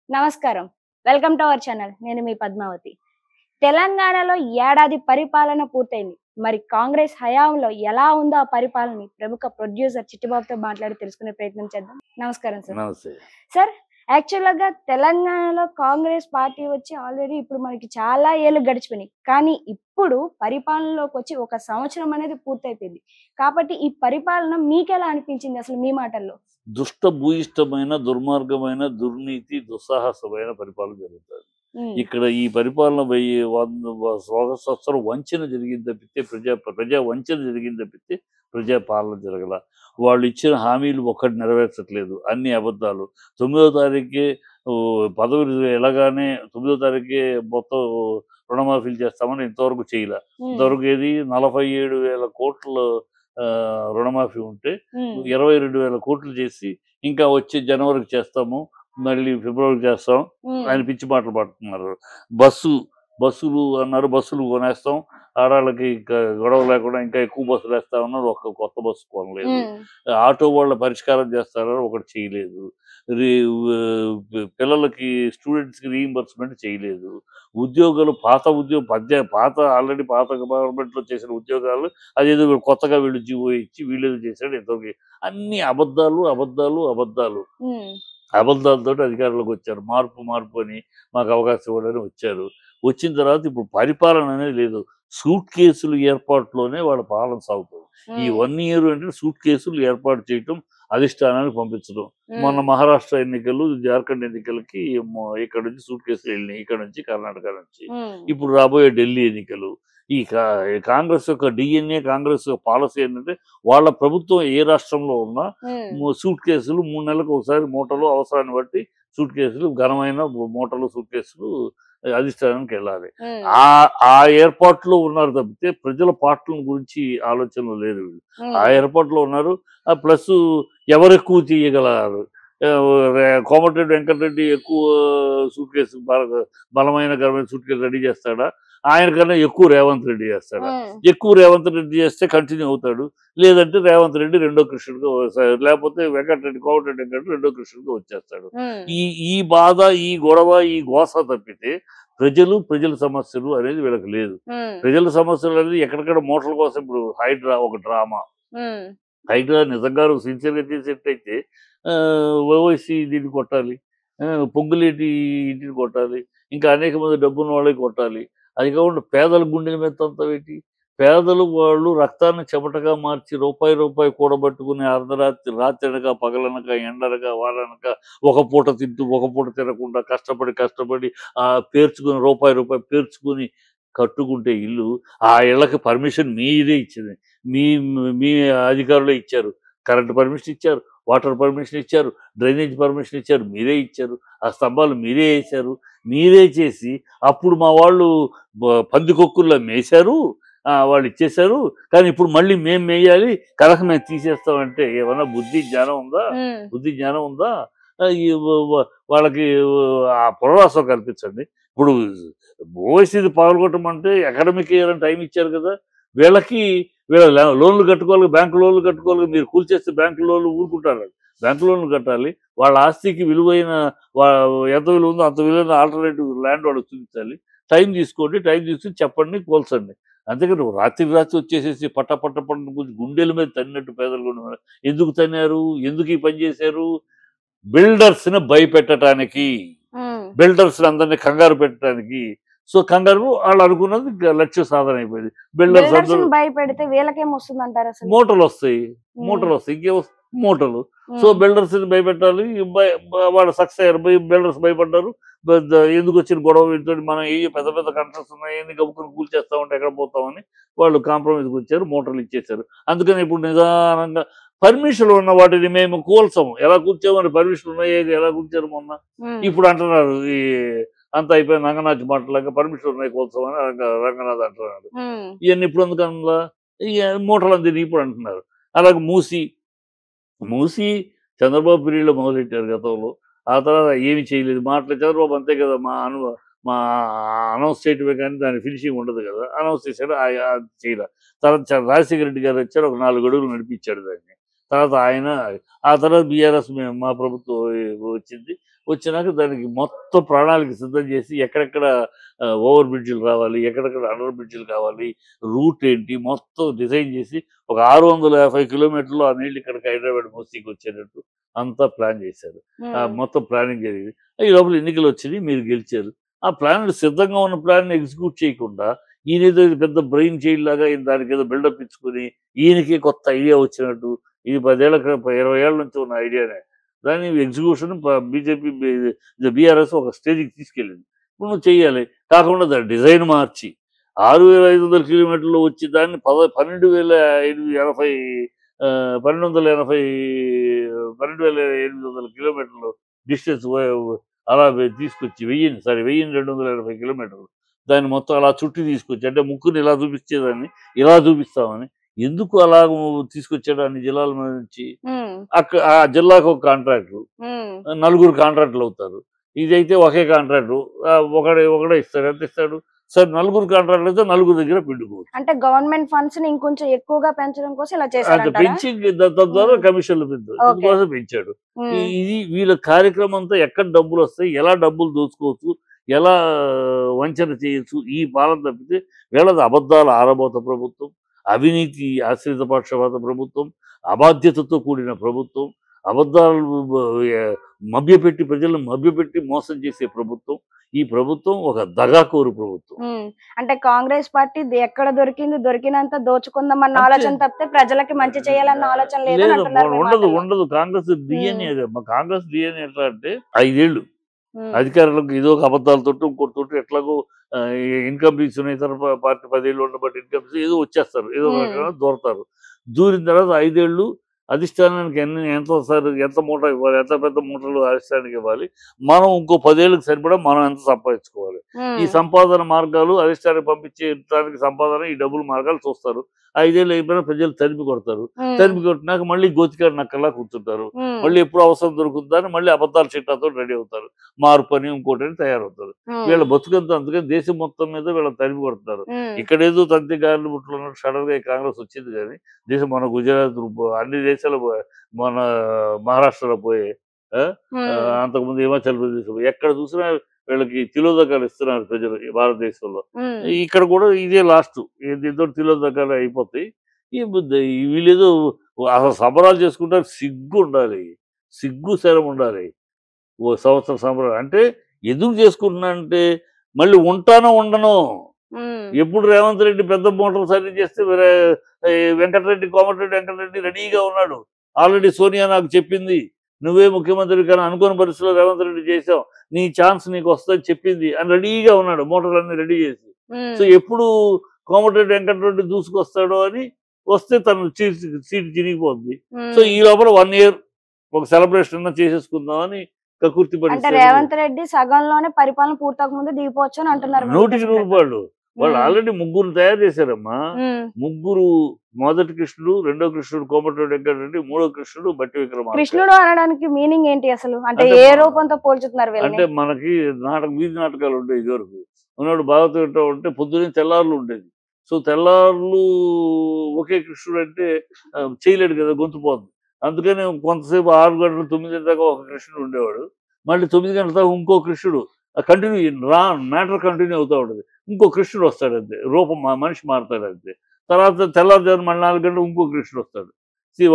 నమస్కారం. Welcome to our channel. నేను మీ పద్మావతి. తెలంగాణలో ఏడాది పరిపాలన పూర్తయింది. మరి కాంగ్రెస్ హయాంలో ఎలా ఉందో ఆ పరిపాలనని ప్రముఖ ప్రొడ్యూసర్ చిట్టిబాబుతో మాట్లాడి తెలుసుకునే ప్రయత్నం చేద్దాం. నమస్కారం సార్. నమస్తే. సార్, యాక్చువల్‌గా తెలంగాణలో కాంగ్రెస్ పార్టీ వచ్చి ఆల్రెడీ ఇప్పుడు మనకి చాలా ఏళ్ళు గడిచిపోయినాయి. కానీ ఇప్పుడు పరిపాలనలోకొచ్చి ఒక సంవత్సరం అనేది పూర్తయిపోయింది. కాబట్టి ఈ పరిపాలన మీకెలా అనిపించింది అసలు మీ మాటల్లో? దుష్ట భూయిష్టమైన, దుర్మార్గమైన, దుర్నీతి, దుస్సాహసమైన పరిపాలన జరుగుతుంది. హ్మ్. ఇక్కడ ఈ పరిపాలన 100 సంవత్సరం వంచన జరిగింది తప్పితే ప్రజా వంచన జరిగింది తప్పితే ప్రజాపాలన జరగల. వాళ్ళు ఇచ్చిన హామీలు ఒక్కటి నెరవేర్చట్లేదు. అన్ని అబద్ధాలు. 9వ తారీఖే పదవులు ఎలాగానే 9వ తారీఖే మొత్తం రుణమాఫీలు చేస్తామని ఇంతవరకు చేయలే. హ్మ్. ఇంతవరకు ఏది 47,000 కోట్ల రుణమాఫీ ఉంటే హ్మ్. 22,000 కోట్లు చేసి ఇంకా వచ్చే జనవరికి చేస్తాము, మళ్ళీ ఫిబ్రవరికి చేస్తాం హ్మ్. అని పిచ్చి మాటలు పడుతున్నారు. బస్సులు అన్నారు, బస్సులు కొనేస్తాం. ఆడాళ్ళకి గొడవ లేకుండా ఇంకా ఎక్కువ బస్సులు వేస్తా ఉన్నారు. ఒక్క కొత్త బస్సు కొనలేదు. హ్మ్. ఆటో వాళ్ళ పరిష్కారం చేస్తారని ఒకటి చేయలేదు. రీ పిల్లలకి స్టూడెంట్స్‌కి రీయింబర్స్‌మెంట్ చేయలేదు. ఉద్యోగాలు పాత ఆల్రెడీ పాత గవర్నమెంట్‌లో చేసిన ఉద్యోగాలు అదేదో కొత్తగా వీళ్ళు జీవో ఇచ్చి వీళ్ళేదో చేశాడు ఇంతవరకు. అన్ని అబద్ధాలు, అబద్ధాలు, అబద్ధాలు. హ్మ్. అబద్ధాలతోటి అధికారంలోకి వచ్చారు. మార్పు అని మాకు అవకాశం ఇవ్వడని వచ్చారు. వచ్చిన తర్వాత ఇప్పుడు పరిపాలన అనేది లేదు. సూట్ కేసులు ఏర్పాటులోనే వాళ్ళ పాలన సాగుతుంది. ఈ హ్మ్. 1 ఇయర్ అంటే సూట్ కేసులు ఏర్పాటు చేయటం, అధిష్టానానికి పంపించడం. మొన్న హ్మ్. మహారాష్ట్ర ఎన్నికలు, జార్ఖండ్ ఎన్నికలకి ఇక్కడ నుంచి సూట్ కేసులు వెళ్ళినాయి. ఇక్కడ నుంచి కర్ణాటక నుంచి. హ్మ్. ఇప్పుడు రాబోయే ఢిల్లీ ఎన్నికలు. ఈ కాంగ్రెస్ యొక్క డీఎన్ఏ, కాంగ్రెస్ యొక్క పాలసీ ఏంటంటే వాళ్ళ ప్రభుత్వం ఏ రాష్ట్రంలో ఉన్నా హ్మ్. సూట్ కేసులు 3 నెలలకు ఒకసారి మూటలు అవసరాన్ని బట్టి సూట్ కేసులు ఘనమైన మూటలు సూట్ కేసులు అధిష్టానానికి వెళ్ళాలి. హ్మ్. ఆ ఏర్పాట్లో ఉన్నారు తప్పితే ప్రజల పాటల గురించి ఆలోచనలు లేదు వీళ్ళు. ఆ హ్మ్. ఏర్పాట్లో ఉన్నారు. ప్లస్ ఎవరు ఎక్కువ చేయగలరు. కోమటిరెడ్డి వెంకటరెడ్డి ఎక్కువ సూట్ కేసు బలమైన ఘనమైన సూట్ కేసు రెడీ చేస్తాడా? ఆయన కన్నా ఎక్కువ రేవంత్ రెడ్డి చేస్తాడా? హ్మ్. ఎక్కువ రేవంత్ రెడ్డి చేస్తే కంటిన్యూ అవుతాడు. లేదంటే రేవంత్ రెడ్డి రెండో కృష్ణుడిగా లేకపోతే కోమటిరెడ్డి వెంకటరెడ్డి రెండో కృష్ణుడిగా వచ్చేస్తాడు. హ్మ్. ఈ ఈ బాధ, ఈ గొడవ, ఈ గోస తప్పితే ప్రజల సమస్యలు అనేది వీళ్ళకి లేదు. హ్మ్. ప్రజల సమస్యలు అనేది ఎక్కడిక్కడ మూటల కోసం ఇప్పుడు హైడ్రా ఒక డ్రామా. హ్మ్. హైడ్రా నిజంగా సిన్సియర్‌గా చేసేట్టయితే ఓవైసీ దీన్ని కొట్టాలి. పొంగులేటి ఇంటిని కొట్టాలి. ఇంకా అనేక మంది డబ్బున్న వాళ్ళకి కొట్టాలి. అది కాకుండా పేదల గుండెల మీద తంతావేంటి? పేదలు వాళ్ళు రక్తాన్ని చెమటగా మార్చి రూపాయి కూడబెట్టుకుని అర్ధరాత్రి రాత్రనక, పగలనక, ఎండనక, వాననక ఒక పూట తింటూ, ఒక పూట తినకుండా కష్టపడి పేర్చుకొని రూపాయి పేర్చుకొని కట్టుకుంటే ఇల్లు, ఆ ఇళ్ళకి పర్మిషన్ మీరే ఇచ్చింది. మీ మీ అధికారులే ఇచ్చారు. కరెంట్ పర్మిషన్ ఇచ్చారు. వాటర్ పర్మిషన్ ఇచ్చారు. డ్రైనేజ్ పర్మిషన్ ఇచ్చారు. మీరే ఇచ్చారు. ఆ స్తంభాలు మీరే ఏశారు. మీరే చేసి అప్పుడు మా వాళ్ళు పందికొక్కుల్లా మేశారు. వాళ్ళు ఇచ్చేశారు. కానీ ఇప్పుడు మళ్ళీ మేము మేయాలి. కనుక మేము తీసేస్తామంటే ఏమన్నా జ్ఞానం ఉందా? హ్మ్. జ్ఞానం ఉందా? ఈ వాళ్ళకి ఆ పునరావాసం కల్పించండి. ఇప్పుడు ఓవైసీది పగలగొట్టమంటే అకాడమిక్ ఇయర్ అని టైం ఇచ్చారు కదా! వీళ్ళకి లోన్లు కట్టుకోవాలి, బ్యాంకు లోన్లు కట్టుకోవాలి. మీరు కూల్చేస్తే బ్యాంకు లోన్లు ఊరుకుంటారు. బ్యాంకు లోన్లు కట్టాలి. వాళ్ళ ఆస్తికి విలువైన వా ఎంత విలువ ఉందో అంత విలువైన ఆల్టర్‌నేటివ్ ల్యాండ్ వాళ్ళకి చూపించాలి. టైం తీసుకోండి. టైం తీసుకొని చెప్పండి, కూల్చండి. అంతేగాని రాత్రి వచ్చేసేసి గుండెల మీద తన్నినట్టు పేదల గుండెల మీద ఎందుకు తన్నారు? ఎందుకు ఈ పని చేశారు? బిల్డర్స్‌ని భయపెట్టటానికి. హ్మ్. బిల్డర్స్‌ని అందరిని కంగారు పెట్టడానికి. సో, కంగారు ఆళ్ళు అనుకున్నది లక్ష్య సాధన అయిపోయింది. బిల్డర్స్ అందరూ బిల్డర్స్‌ని భయపెడితే వీళ్ళకేమొస్తుందంటారసలు? మూటలొస్తాయి. హ్మ్. ఇంకేమొస్తాయి? మూటలు. సో, హ్మ్. బిల్డర్స్‌ని భయపెట్టాలి. భయ బ వాళ్ళు సక్సెస్ అయ్యారు. బిల్డర్స్ భయపడ్డారు. ఎందుకొచ్చిన గొడవ వీటితోటి మనం పెద్ద పెద్ద కన్‌స్ట్రక్షన్స్ ఉన్నాయన్నీ గబుక్కున కూల్చేస్తామంటే ఎక్కడ పోతామని వాళ్ళు కాంప్రమైజ్‌కొచ్చారు. మూటలు ఇచ్చేశారు. అందుకని ఇప్పుడు నిదానంగా పర్మిషన్‌లు ఉన్న వాటిని మేము కూల్చము. ఎలా కూల్చామని పర్మిషన్‌లు ఉన్నాయి. ఎలా కూల్చారు మొన్న? హ్మ్. ఇప్పుడు అంటున్నారు అంతా అయిపోయింది రంగనాథ్ మాటలాగా పర్మిషన్‌లు ఉన్నాయి కూల్చమని రంగనాథ్ అంటున్నాడు. హ్మ్. ఇయన్నీ ఇప్పుడు ఎందుకు అనలా? ఇగ మూటలందిని ఇప్పుడు అంటున్నారు. అలాగే మూసి చంద్రబాబు పీరియడ్‌లో మొదలెట్టారు గతంలో. ఆ తర్వాత ఏమి చేయలేదు. చంద్రబాబు అంతే కదా! మా అనౌన్స్ చేయటమే కానీ దాని ఫినిషింగ్ ఉండదు కదా! అనౌన్స్ చేశాడు. అది చేయల. తర్వాత రాజశేఖర రెడ్డి గారు వచ్చారు. ఒక 4 అడుగులు నడిపించాడు దాన్ని. తర్వాత ఆయన ఆ తర్వాత బీఆర్ఎస్ మా ప్రభుత్వం వచ్చింది. వచ్చినాక దానికి మొత్తం ప్రణాళిక సిద్ధం చేసి ఎక్కడెక్కడ ఓవర్ బ్రిడ్జిలు రావాలి, ఎక్కడెక్కడ అండర్ బ్రిడ్జిలు కావాలి, రూట్ ఏంటి మొత్తం డిజైన్ చేసి ఒక 650 కిలోమీటర్లు ఆ నీళ్ళు ఇక్కడికి హైదరాబాద్ మూసీకి వచ్చేటట్టు అంతా ప్లాన్ చేశారు. మొత్తం ప్లానింగ్ జరిగింది. ఈ లోపల ఎన్నికలు వచ్చినాయి, మీరు గెలిచారు. ఆ ప్లాన్ సిద్ధంగా ఉన్న ప్లాన్ ఎగ్జిక్యూట్ చేయకుండా ఈయన ఏదో పెద్ద బ్రెయిన్ చైల్డ్ లాగా దానికి ఏదో బిల్డప్ ఇచ్చుకుని ఈయనకి కొత్త ఐడియా వచ్చినట్టు, ఇది 10 ఏళ్ళ 20 ఏళ్ళ నుంచి ఉన్న ఐడియానే, దాని ఎగ్జిక్యూషన్ బీజేపీ బీఆర్ఎస్ ఒక స్టేజ్కి తీసుకెళ్ళింది. ఇప్పుడు నువ్వు చెయ్యాలి. కాకుండా దాని డిజైన్ మార్చి 6500 కిలోమీటర్లు వచ్చి దాన్ని 12,880 కిలోమీటర్లు డిస్టెన్స్ అలా తీసుకొచ్చి 1280 కిలోమీటర్లు దాన్ని మొత్తం అలా చుట్టి తీసుకొచ్చి, అంటే ముక్కుని ఇలా చూపించేదాన్ని ఇలా చూపిస్తామని ఎందుకు అలా తీసుకొచ్చాడు అన్ని జిల్లాల నుంచి? అక్కడ ఆ జిల్లాకు ఒక కాంట్రాక్టర్, 4 కాంట్రాక్టులు అవుతారు. ఇదైతే ఒకే కాంట్రాక్టు ఒకడే ఇస్తాడు. ఎంత ఇస్తాడు? సరే 4 కాంట్రాక్టులు అయితే 4 దగ్గర పిండుకోవచ్చు. అంటే గవర్నమెంట్ ఫండ్స్ ని ఇంకొంచెం ఎక్కువగా పెంచడం కోసం ఇలా చేశారు. పెంచి తద్వారా కమిషన్లు కోసం పెంచాడు. ఇది వీళ్ళ కార్యక్రమం అంతా ఎక్కడ డబ్బులు వస్తాయి, ఎలా డబ్బులు దోచుకోవచ్చు, ఎలా వంచన చేయొచ్చు, ఈ పాలన తప్పితే వీళ్ళది అబద్ధాల ఆరబోత ప్రభుత్వం, అవినీతి ఆశ్రిత పక్షపాత ప్రభుత్వం, అబాధ్యతతో కూడిన ప్రభుత్వం, అబద్ధాలు మభ్యపెట్టి ప్రజలను మభ్యపెట్టి మోసం చేసే ప్రభుత్వం. ఈ ప్రభుత్వం ఒక దగాకోరు ప్రభుత్వం. అంటే కాంగ్రెస్ పార్టీ ఎక్కడ దొరికినంత దోచుకుందామన్న ఆలోచన తప్పితే ప్రజలకి మంచి చేయాలన్న ఆలోచన లేదు. ఉండదు. కాంగ్రెస్ డిఎన్ఏ అదే. కాంగ్రెస్ డిఎన్ఏ ఎట్లా అంటే 5 ఏళ్ళు అధికారులకు ఏదో ఒక అబద్ధాలతో ఇంకోటితోటి ఎట్లాగో ఇన్కమ్ తీసుకున్న ఇతర పార్టీ 10 ఏళ్ళు ఉండబట్టి ఇన్కమ్ ఏదో వచ్చేస్తారు, ఏదో దూరతారు. దూరిన తర్వాత 5 ఏళ్ళు అధిష్టానానికి ఎంత మూట ఇవ్వాలి, ఎంత పెద్ద మూటలు అధిష్టానానికి ఇవ్వాలి, మనం ఇంకో 10 ఏళ్ళకి సరిపడా మనం ఎంత సంపాదించుకోవాలి, ఈ సంపాదన మార్గాలు అధిష్టానానికి పంపించేటానికి సంపాదన ఈ డబ్బులు మార్గాలు చూస్తారు. 5 ఏళ్ళు అయిపోయినా ప్రజలు తరిమి కొడతారు. తరిమి కొట్టినాక మళ్ళీ గోతికాడు నక్కలా కూర్చుంటారు. మళ్ళీ ఎప్పుడు అవసరం దొరుకుతుందని మళ్ళీ అబద్ధాల చిట్టాతో రెడీ అవుతారు. మార్పు అని ఇంకోటి అని తయారవుతారు. వీళ్ళ బతుకంతా అందుకని దేశం మొత్తం మీద వీళ్ళని తరిమి కొడతారు. ఇక్కడేదో తంతి గాలి బుట్లు సడన్ గా కాంగ్రెస్ వచ్చింది కానీ దేశం మన గుజరాత్ అన్ని దేశాలు మన మహారాష్ట్రలో పోయే, అంతకుముందు హిమాచల్ ప్రదేశ్ ఎక్కడ చూసినా వీళ్ళకి తిలోదకాలు ఇస్తున్నారు ప్రజలు భారతదేశంలో. ఇక్కడ కూడా ఇదే లాస్ట్, దీంతో తిలోదకాలు అయిపోతాయి. వీళ్ళేదో అసలు సంబరాలు చేసుకుంటారు. సిగ్గు ఉండాలి, సిగ్గు శరం ఉండాలి. ఓ సంవత్సరం సంబరాలు అంటే ఎందుకు చేసుకుంటున్నా అంటే మళ్ళీ ఉంటానో ఉండను. ఎప్పుడు రేవంత్ రెడ్డి పెద్ద మోటార్ సర్వీ చేస్తే కోమటిరెడ్డి వెంకటరెడ్డి రెడీగా ఉన్నాడు. ఆల్రెడీ సోనియా నాకు చెప్పింది, నువ్వే ముఖ్యమంత్రి కానీ అనుకోని పరిస్థితిలో రేవంత్ రెడ్డి చేసావు, నీ ఛాన్స్ నీకు వస్తుందని చెప్పింది అని రెడీగా ఉన్నాడు, మోటార్లన్నీ రెడీ చేసి. సో ఎప్పుడు కోమటిరెడ్డి వెంకటరెడ్డి దూసుకొస్తాడో అని వస్తే తను సీటు చిరిగిపోద్ది. సో ఈ లోపల 1 ఇయర్ ఒక సెలబ్రేషన్ చేసేసుకుందామని కకుర్తి పడి రేవంత్ రెడ్డి సగంలోనే పరిపాలన పూర్తక ముందు దిగిపోవచ్చు అని అంటున్నారు. 100% వాళ్ళు ఆల్రెడీ 3 తయారు చేశారమ్మా. 3, మొదటి కృష్ణుడు, రెండో కృష్ణుడు కోమటిరెడ్డి వెంకటరెడ్డి, మూడో కృష్ణుడు బట్టి విక్రమార్క. కృష్ణుడు అనడానికి మీనింగ్ ఏంటి అసలు? అంటే ఏ రూపంతో పోల్చుతున్నారు? అంటే మనకి వీధి నాటకాలు ఉండేవి ఇదివరకు. ఉన్నాడు భాగవతం ఉంటే పొద్దున్నే తెల్లారులు ఉండేది. సో తెల్లారులు ఒకే కృష్ణుడు అంటే చేయలేడు కదా, గొంతు పోతుంది. అందుకని కొంతసేపు 6 గంటలు 9 దాకా ఒక కృష్ణుడు ఉండేవాడు. మళ్ళీ 9 గంటల దాకా ఇంకో కృష్ణుడు కంటిన్యూ మ్యాటర్ కంటిన్యూ అవుతూ ఉంటుంది. ఇంకో కృష్ణుడు వస్తాడు అంతే, రూపం మనిషి మారుతాడు అంతే. తర్వాత తెల్లారుజాము మళ్ళీ 4 గంటలు ఇంకో కృష్ణుడు వస్తాడు.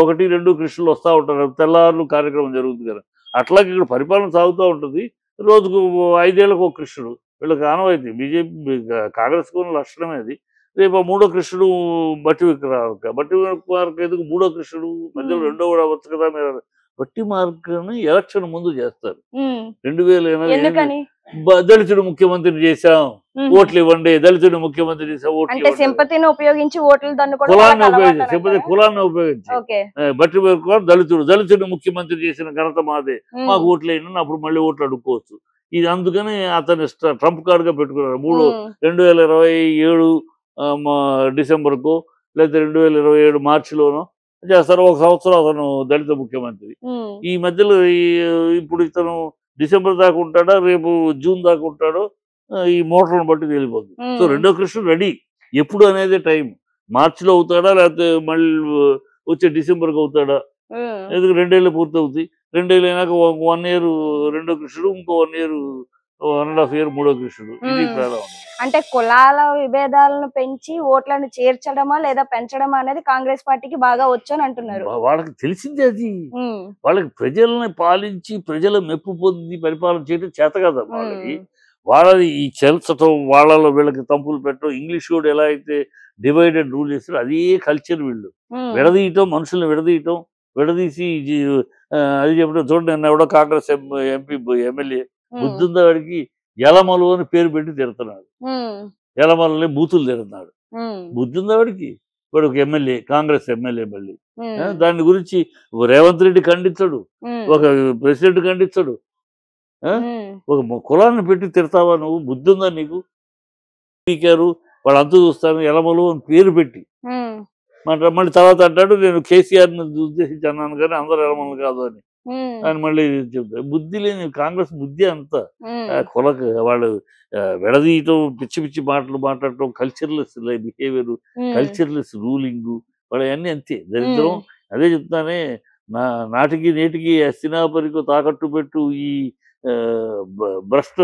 1, 2 కృష్ణులు వస్తూ ఉంటారు. తెల్లారులు కార్యక్రమం జరుగుతుంది కదా. అట్లాగే ఇక్కడ పరిపాలన సాగుతూ ఉంటుంది. రోజుకు 5 ఏళ్ళకు ఒక కృష్ణుడు వీళ్ళకి ఆనవాయితీ. బీజేపీ కాంగ్రెస్ కూడా లక్షణమే అది. రేపు 3వ కృష్ణుడు బట్టి విక్రమార్క. బట్టి విక్రమార్క ఎందుకు 3వ కృష్ణుడు మధ్యలో 2వ కూడా అవ్వచ్చు కదా. మీరు బట్టి మార్కని ఎలక్షన్ ముందు చేస్తారు. 2008 దళితుడు ముఖ్యమంత్రిని చేశాం, ఓట్లు ఇవ్వండి, దళితుడు ముఖ్యమంత్రి చేశాం, సింపతిని ఉపయోగించి కులాన్ని ఉపయోగించి బట్టి దళితుడు ముఖ్యమంత్రి చేసిన ఘనత మాదే, మాకు ఓట్లు అయినా అప్పుడు మళ్ళీ ఓట్లు అడుక్కోవచ్చు. ఇది అందుకని అతను ట్రంప్ కార్డ్ గా పెట్టుకున్నారు. 2027 డిసెంబర్కు లేదా 2027 మార్చిలోనో చేస్తారు. 1 సంవత్సరం అతను దళిత ముఖ్యమంత్రి. ఈ మధ్యలో ఇప్పుడు ఇతను డిసెంబర్ దాకా ఉంటాడా, రేపు జూన్ దాకా ఉంటాడో ఈ మోటార్లను బట్టి తెలిపోతుంది. సో 2వ కృష్ణుడు రెడీ. ఎప్పుడు అనేది టైం, మార్చిలో అవుతాడా లేకపోతే మళ్ళీ వచ్చే డిసెంబర్కి అవుతాడా, ఎందుకు 2 ఏళ్ళు పూర్తి అవుతాయి. 2 ఏళ్ళు అయినాక 1 ఇయర్ రెండో కృష్ణుడు, ఇంకో 1 ఇయర్ 1.5 ఇయర్ మూడో కృష్ణుడు. ఇది ఉమ్. తేడా ఉంది. అంటే కులాల విభేదాలను పెంచి ఓట్లను చేర్చడమా లేదా పెంచడమా అనేది కాంగ్రెస్ పార్టీకి బాగా వచ్చు అని అంటున్నారు. వాళ్ళకి తెలిసిందే అది. ఉమ్, వాళ్ళకి ప్రజల్ని పాలించి ప్రజల మెప్పు పొంది పరిపాలన చేయడం చేత కదా వాళ్ళకి. ఉమ్, వాళ్ళది ఈ చెల్చటం, వాళ్ళలో వీళ్ళకి తంపులు పెట్టడం, ఇంగ్లీష్ కూడా ఎలా అయితే డివైడెడ్ రూల్ చేస్తారో అదే కల్చర్ వీళ్ళు. ఉమ్, విడదీయటం, మనుషుల్ని విడదీయటం, విడదీసి అది చెప్పడం. చూడండి, నిన్న ఎవడో కాంగ్రెస్ ఎంపీ ఎమ్మెల్యే ఉమ్, బుద్ధుందా వాడికి, యలమలు అని పేరు పెట్టి తిడుతున్నాడు. ఉమ్, యలమలని బూతులు తిడుతున్నాడు. ఉమ్, బుద్ధుందా వాడికి? వాడు ఒక ఎమ్మెల్యే, కాంగ్రెస్ ఎమ్మెల్యే మళ్ళీ. ఉమ్, దాని గురించి రేవంత్ రెడ్డి ఖండించడు, ఉమ్, ఒక ప్రెసిడెంట్ ఖండించడు. ఆ? ఉమ్, ఒక కులాన్ని పెట్టి తిడతావా నువ్వు? బుద్ధుందా నీకు? స్పీకరు వాళ్ళు అంతు చూస్తాను యలమలు అని పేరు పెట్టి ఉమ్, మళ్ళీ తర్వాత అంటాడు నేను కేసీఆర్ని ఉద్దేశించి అన్నాను కానీ అందరూ యలమలు కాదు అని. ఉమ్, అని మళ్ళీ చెప్తారు. బుద్ధి లేని కాంగ్రెస్ బుద్ధి అంతా. ఉమ్, కులకు వాళ్ళు విడదీయటం, పిచ్చి పిచ్చి మాటలు మాట్లాడటం, కల్చర్లెస్ బిహేవియర్, ఉమ్, కల్చర్లెస్ రూలింగ్, వాళ్ళు అన్నీ అంతే దరిద్రం. అదే చెప్తానే, నాటికి నేటికి అస్థినాపరికి తాకట్టు పెట్టు ఈ భ్రష్ట